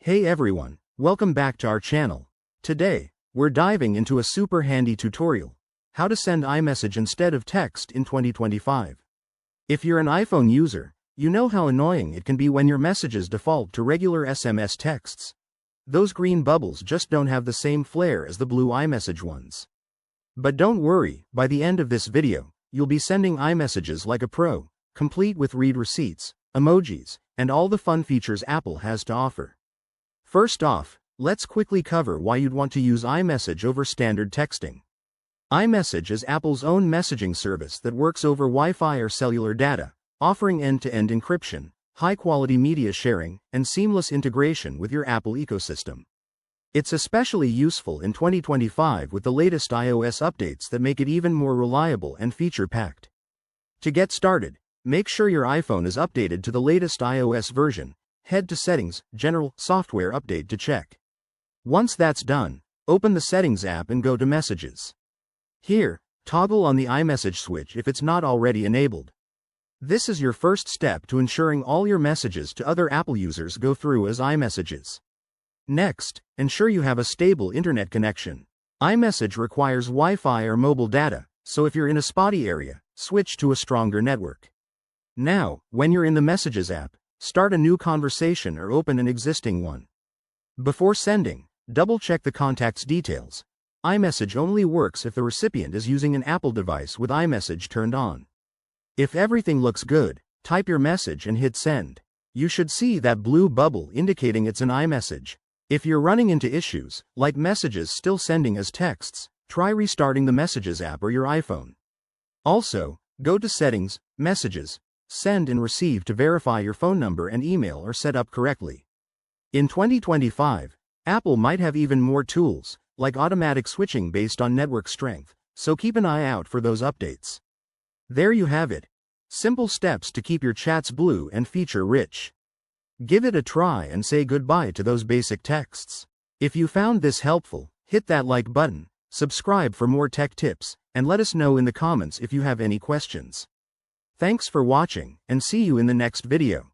Hey everyone, welcome back to our channel. Today, we're diving into a super handy tutorial, how to send iMessage instead of text in 2025. If you're an iPhone user, you know how annoying it can be when your messages default to regular SMS texts. Those green bubbles just don't have the same flair as the blue iMessage ones. But don't worry, by the end of this video, you'll be sending iMessages like a pro, complete with read receipts, emojis, and all the fun features Apple has to offer. First off, let's quickly cover why you'd want to use iMessage over standard texting. iMessage is Apple's own messaging service that works over Wi-Fi or cellular data, offering end-to-end encryption, high-quality media sharing, and seamless integration with your Apple ecosystem. It's especially useful in 2025 with the latest iOS updates that make it even more reliable and feature-packed. To get started, make sure your iPhone is updated to the latest iOS version. Head to Settings, General, Software Update to check. Once that's done, open the Settings app and go to Messages. Here, toggle on the iMessage switch if it's not already enabled. This is your first step to ensuring all your messages to other Apple users go through as iMessages. Next, ensure you have a stable internet connection. iMessage requires Wi-Fi or mobile data, so if you're in a spotty area, switch to a stronger network. Now, when you're in the Messages app, start a new conversation or open an existing one. Before sending, double-check the contact's details. iMessage only works if the recipient is using an Apple device with iMessage turned on. If everything looks good, type your message and hit send. You should see that blue bubble indicating it's an iMessage. If you're running into issues, like messages still sending as texts, try restarting the Messages app or your iPhone. Also, go to Settings, Messages, Send and Receive to verify your phone number and email are set up correctly. In 2025, Apple might have even more tools, like automatic switching based on network strength, so keep an eye out for those updates. There you have it. Simple steps to keep your chats blue and feature-rich. Give it a try and say goodbye to those basic texts. If you found this helpful, hit that like button, subscribe for more tech tips, and let us know in the comments if you have any questions. Thanks for watching, and see you in the next video.